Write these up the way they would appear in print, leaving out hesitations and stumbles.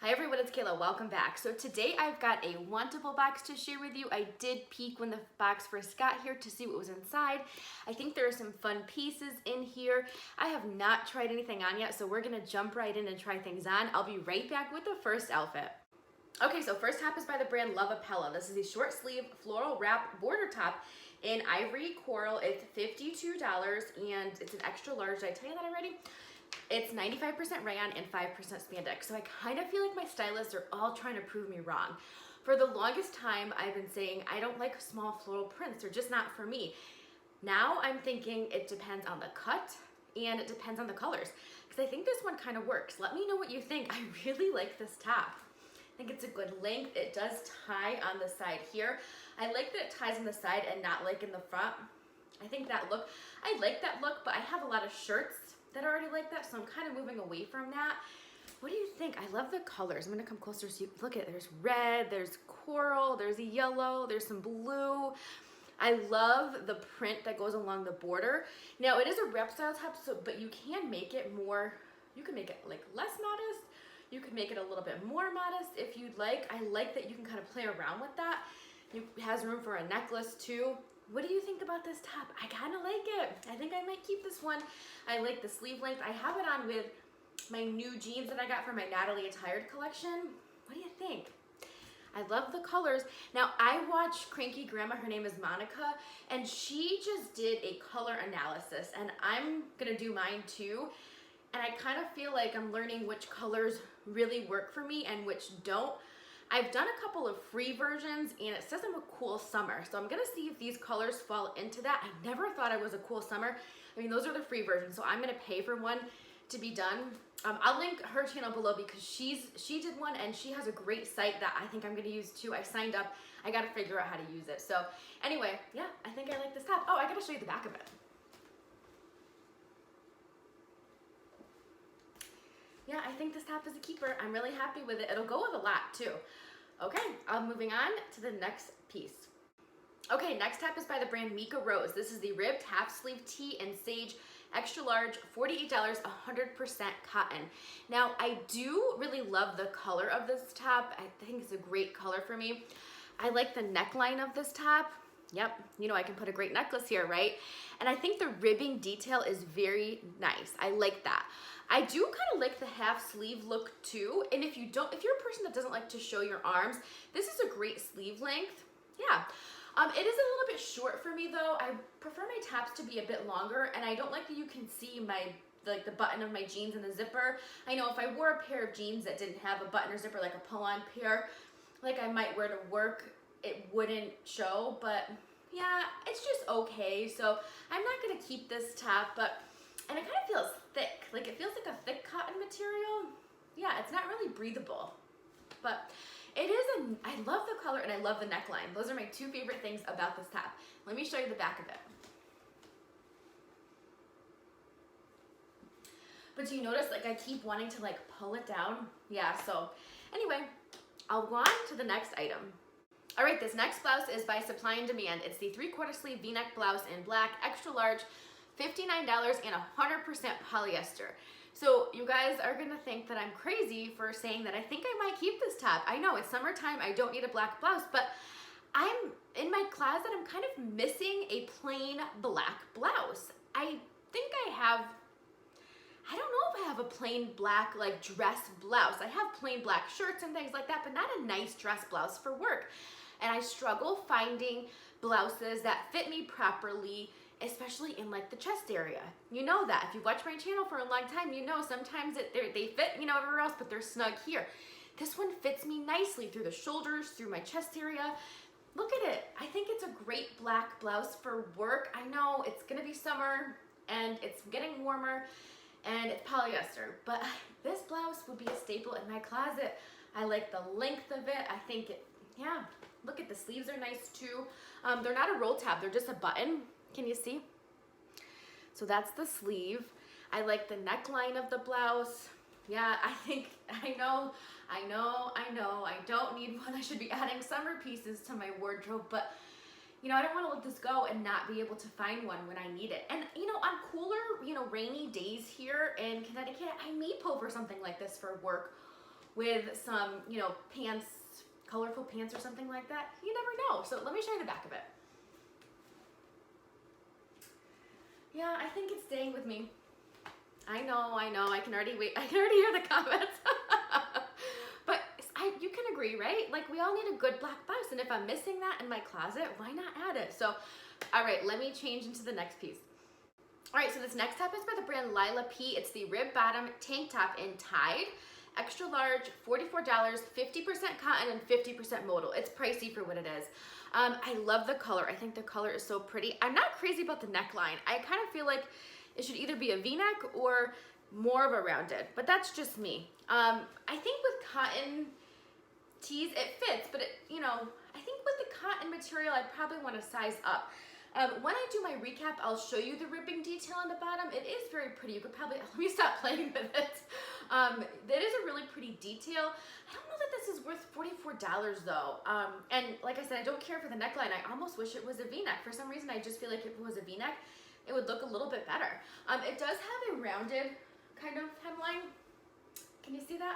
Hi everyone, it's Kayla. Welcome back. So today I've got a Wantable box to share with you. I did peek when the box first got here to see what was inside. I think there are some fun pieces in here. I have not tried anything on yet, so we're gonna jump right in and try things on. I'll be right back with the first outfit. Okay, so first top is by the brand Loveapella. This is a short sleeve floral wrap border top in ivory coral. It's $52 and it's an extra large. Did I tell you that already? It's 95% rayon and 5% spandex. So I kind of feel like my stylists are all trying to prove me wrong. For the longest time, I've been saying I don't like small floral prints. They're just not for me. Now I'm thinking it depends on the cut and it depends on the colors, because I think this one kind of works. Let me know what you think. I really like this top. I think it's a good length. It does tie on the side here. I like that it ties on the side and not like in the front. I think that look, I like that look, but I have a lot of shirts that are already like that, so I'm kind of moving away from that. What do you think? I love the colors. I'm gonna come closer so you look at it. There's red, there's coral, there's a yellow, there's some blue. I love the print that goes along the border. Now it is a wrap style top, but you can make it more, you can make it like less modest. You can make it a little bit more modest if you'd like. I like that you can kind of play around with that. It has room for a necklace too. What do you think about this top? I kind of like it. I think I might keep this one. I like the sleeve length. I have it on with my new jeans that I got from my Natalie Attired collection. What do you think? I love the colors. Now, I watch Cranky Grandma, her name is Monica, and she just did a color analysis, and I'm gonna do mine too. And I kind of feel like I'm learning which colors really work for me and which don't. I've done a couple of free versions and it says I'm a cool summer. So I'm gonna see if these colors fall into that. I never thought I was a cool summer. I mean, those are the free versions. So I'm gonna pay for one to be done. I'll link her channel below because she did one and she has a great site that I think I'm gonna use too. I signed up, I gotta figure out how to use it. So anyway, yeah, I think I like this top. Oh, I gotta show you the back of it. Yeah, I think this top is a keeper. I'm really happy with it. It'll go with a lot too. Okay, moving on to the next piece. Okay, next top is by the brand Mikarose. This is the ribbed half sleeve tee in sage, extra large, $48, 100% cotton. Now, I do really love the color of this top. I think it's a great color for me. I like the neckline of this top. Yep, you know I can put a great necklace here, right? And I think the ribbing detail is very nice. I like that. I do kind of like the half sleeve look too. And if you're a person that doesn't like to show your arms, this is a great sleeve length. Yeah. It is a little bit short for me though. I prefer my tops to be a bit longer, and I don't like that you can see the button of my jeans and the zipper. I know if I wore a pair of jeans that didn't have a button or zipper, like a pull-on pair, like I might wear to work, it wouldn't show, but yeah, it's just okay. So I'm not gonna keep this top, and it kind of feels thick. Like it feels like a thick cotton material. Yeah, it's not really breathable, but it is I love the color and I love the neckline. Those are my two favorite things about this top. Let me show you the back of it. But do you notice like I keep wanting to like pull it down? Yeah, so anyway, I'll go on to the next item. All right, this next blouse is by Supply and Demand. It's the 3/4 sleeve V-neck blouse in black, extra large, $59 and 100% polyester. So you guys are gonna think that I'm crazy for saying that I think I might keep this top. I know it's summertime, I don't need a black blouse, but I'm in my closet, I'm kind of missing a plain black blouse. I think I don't know if I have a plain black like dress blouse. I have plain black shirts and things like that, but not a nice dress blouse for work. And I struggle finding blouses that fit me properly, especially in like the chest area. You know that. If you watch my channel for a long time, you know sometimes they fit, you know, everywhere else, but they're snug here. This one fits me nicely through the shoulders, through my chest area. Look at it. I think it's a great black blouse for work. I know it's gonna be summer and it's getting warmer and it's polyester, but this blouse would be a staple in my closet. I like the length of it. I think yeah, look at the sleeves are nice too. They're not a roll tab, they're just a button. Can you see? So that's the sleeve. I like the neckline of the blouse. Yeah, I know, I don't need one. I should be adding summer pieces to my wardrobe, but you know, I don't want to let this go and not be able to find one when I need it. And you know, on cooler, you know, rainy days here in Connecticut, I may pull for something like this for work with some, you know, pants, colorful pants or something like that. You never know. So let me show you the back of it. Yeah, I think it's staying with me. I know, I can already hear the comments. But you can agree, right? Like, we all need a good black blouse, and if I'm missing that in my closet, why not add it? So, all right, let me change into the next piece. All right, so this next top is by the brand Lilla P. It's the rib bottom tank top in Tide. Extra large, $44, 50% cotton and 50% modal. It's pricey for what it is. I love the color. I think the color is so pretty. I'm not crazy about the neckline. I kind of feel like it should either be a V-neck or more of a rounded, but that's just me. I think with cotton tees, it fits, but it, you know, I think with the cotton material, I'd probably want to size up. When I do my recap, I'll show you the ribbing detail on the bottom. It is very pretty. You could probably, let me stop playing with it. That is a really pretty detail. I don't know that this is worth $44 though. And like I said, I don't care for the neckline. I almost wish it was a V-neck. For some reason, I just feel like if it was a V-neck, it would look a little bit better. It does have a rounded kind of hemline. Can you see that?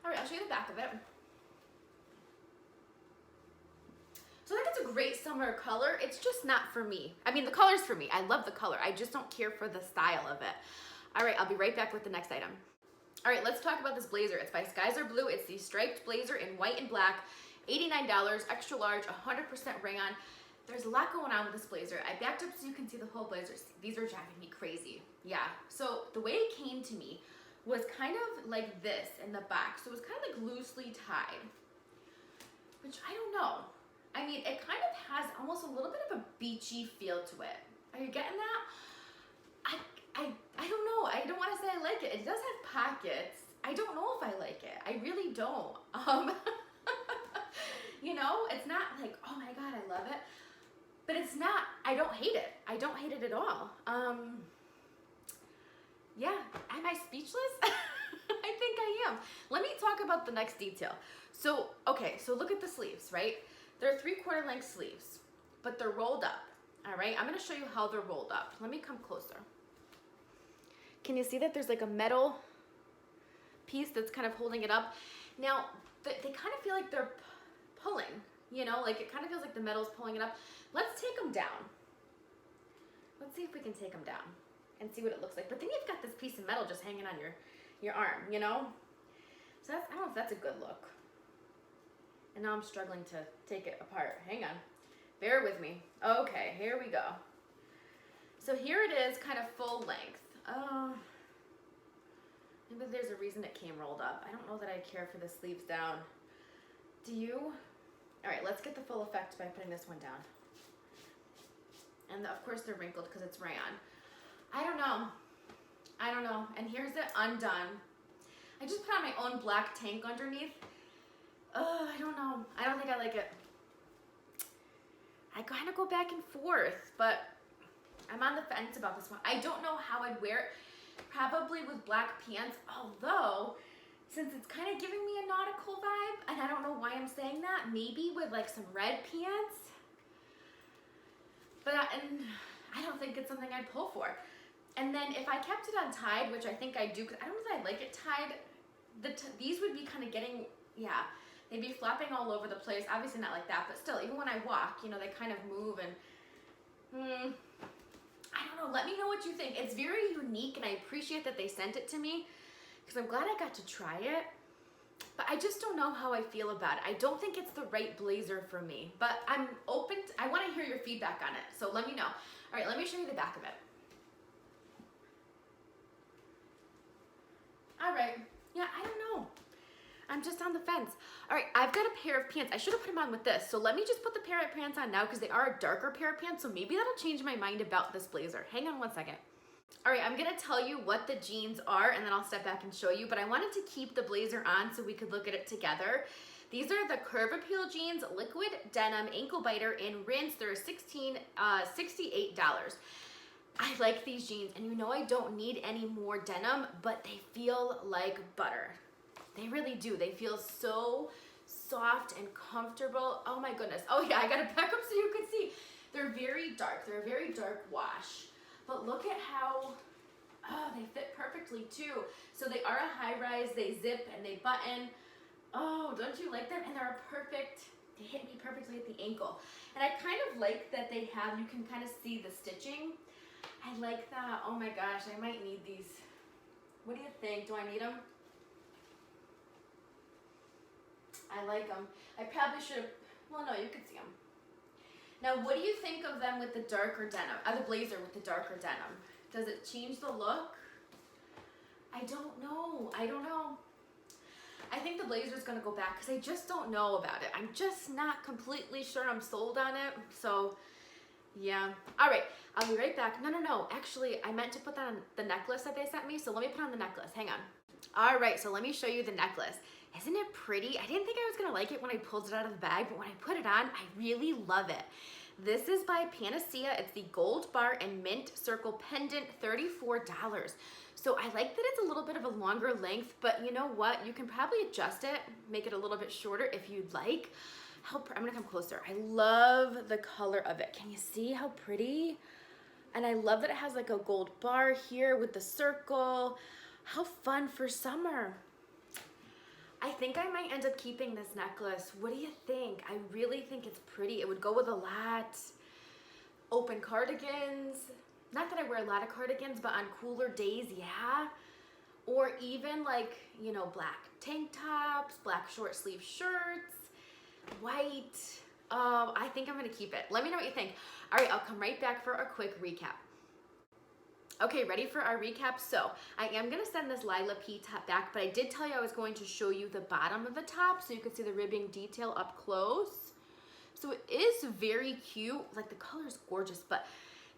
All right, I'll show you the back of it. So I think it's a great summer color. It's just not for me. I mean, the color's for me. I love the color. I just don't care for the style of it. All right, I'll be right back with the next item. All right, let's talk about this blazer. It's by Skies Blue. It's the striped blazer in white and black, $89, extra large, 100% rayon. There's a lot going on with this blazer. I backed up so you can see the whole blazer. These are driving me crazy. Yeah, so the way it came to me was kind of like this in the back. So it was kind of like loosely tied, which I don't know. I mean, it kind of has almost a little bit of a beachy feel to it. Are you getting that? I don't know. I don't want to say I like it. It does have pockets. I don't know if I like it. I really don't. You know, it's not like, oh my God, I love it. But it's not, I don't hate it. I don't hate it at all. Yeah, am I speechless? I think I am. Let me talk about the next detail. So, okay, so look at the sleeves, right? They're 3/4 length sleeves, but they're rolled up, all right? I'm gonna show you how they're rolled up. Let me come closer. Can you see that there's like a metal piece that's kind of holding it up? Now, they kind of feel like they're pulling, you know, like it kind of feels like the metal's pulling it up. Let's take them down. Let's see if we can take them down and see what it looks like. But then you've got this piece of metal just hanging on your arm, you know? So that's, I don't know if that's a good look. And now I'm struggling to take it apart. Hang on. Bear with me. Okay, here we go. So here it is, kind of full length. Maybe there's a reason it came rolled up. I don't know that I care for the sleeves down. Do you? All right, let's get the full effect by putting this one down. And of course they're wrinkled because it's rayon. I don't know. I don't know. And here's it undone. I just put on my own black tank underneath. I don't know. I don't think I like it. I kind of go back and forth, but I'm on the fence about this one. I don't know how I'd wear it. Probably with black pants, although since it's kind of giving me a nautical vibe, and I don't know why I'm saying that, maybe with like some red pants. But I don't think it's something I'd pull for. And then if I kept it untied, which I think I do, because I don't know if I like it tied, these would be kind of getting, yeah, they'd be flopping all over the place. Obviously not like that, but still, even when I walk, you know, they kind of move and, I don't know. Let me know what you think. It's very unique, and I appreciate that they sent it to me because I'm glad I got to try it. But I just don't know how I feel about it. I don't think it's the right blazer for me, but I'm open. I want to hear your feedback on it, so let me know. All right, let me show you the back of it. All right. Yeah, I don't know. I'm just on the fence. All right, I've got a pair of pants. I should have put them on with this. So let me just put the pair of pants on now because they are a darker pair of pants. So maybe that'll change my mind about this blazer. Hang on one second. All right, I'm gonna tell you what the jeans are and then I'll step back and show you. But I wanted to keep the blazer on so we could look at it together. These are the Curve Appeal jeans, liquid denim, ankle biter, and rinse. They're $68. I like these jeans, and you know I don't need any more denim, but they feel like butter. They really do. They feel so soft and comfortable. Oh my goodness. Oh yeah, I gotta back up so you can see. They're very dark. They're a very dark wash. But look at how, they fit perfectly too. So they are a high rise, they zip and they button. Oh, don't you like them? And they're perfect. They hit me perfectly at the ankle. And I kind of like that they have, you can kind of see the stitching. I like that. Oh my gosh, I might need these. What do you think? Do I need them? I like them. I probably should have, well no, you could see them. Now what do you think of them with the darker denim? The blazer with the darker denim. Does it change the look? I don't know. I don't know. I think the blazer is going to go back because I just don't know about it. I'm just not completely sure I'm sold on it. So, yeah. All right. I'll be right back. No. Actually, I meant to put that on the necklace that they sent me. So let me put on the necklace. Hang on. All right. So let me show you the necklace. Isn't it pretty? I didn't think I was going to like it when I pulled it out of the bag, but when I put it on, I really love it. This is by Panacea. It's the Gold Bar and Mint Circle Pendant, $34. So I like that it's a little bit of a longer length, but you know what? You can probably adjust it, make it a little bit shorter if you'd like. I'm gonna come closer. I love the color of it. Can you see how pretty? And I love that it has like a gold bar here with the circle. How fun for summer. I think I might end up keeping this necklace. What do you think? I really think it's pretty. It would go with a lot. Open cardigans. Not that I wear a lot of cardigans, but on cooler days, yeah. Or even like, you know, black tank tops, black short sleeve shirts, white. I think I'm gonna keep it. Let me know what you think. All right, I'll come right back for a quick recap. Okay, ready for our recap? So I am gonna send this Lilla P top back, but I did tell you I was going to show you the bottom of the top so you could see the ribbing detail up close. So it is very cute. Like the color is gorgeous, but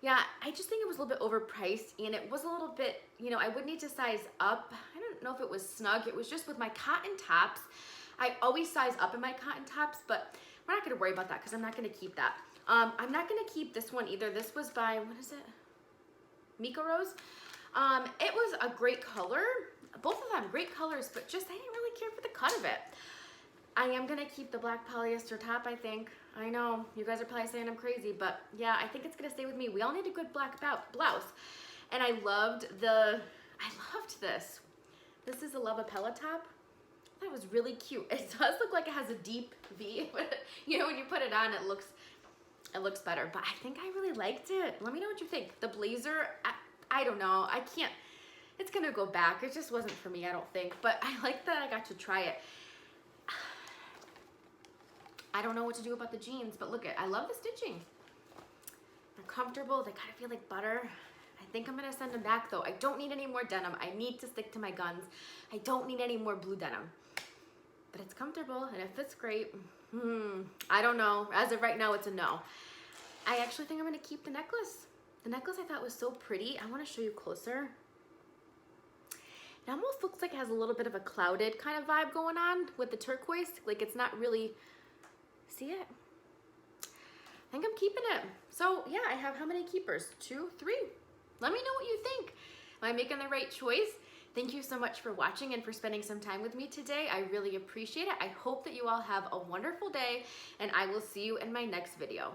yeah, I just think it was a little bit overpriced and it was a little bit, you know, I would need to size up. I don't know if it was snug. It was just with my cotton tops. I always size up in my cotton tops, but we're not gonna worry about that because I'm not gonna keep that. I'm not gonna keep this one either. This was by, what is it? Mikarose. It was a great color. Both of them great colors, but just I didn't really care for the cut of it. I am gonna keep the black polyester top, I think. I know, you guys are probably saying I'm crazy, but yeah, I think it's gonna stay with me. We all need a good black blouse. And I loved this. This is a Loveapella top. That was really cute. It does look like it has a deep V. You know, when you put it on, it looks better, but I think I really liked it. Let me know what you think. The blazer, I don't know. I can't, it's gonna go back. It just wasn't for me, I don't think, but I like that I got to try it. I don't know what to do about the jeans, but look I love the stitching. They're comfortable, they kind of feel like butter. I think I'm gonna send them back though. I don't need any more denim. I need to stick to my guns. I don't need any more blue denim. But it's comfortable and it fits great. I don't know. As of right now, it's a no. I actually think I'm gonna keep the necklace. The necklace I thought was so pretty. I wanna show you closer. It almost looks like it has a little bit of a clouded kind of vibe going on with the turquoise. Like it's not really, see it? I think I'm keeping it. So yeah, I have how many keepers? 2, 3. Let me know what you think. Am I making the right choice? Thank you so much for watching and for spending some time with me today. I really appreciate it. I hope that you all have a wonderful day and I will see you in my next video.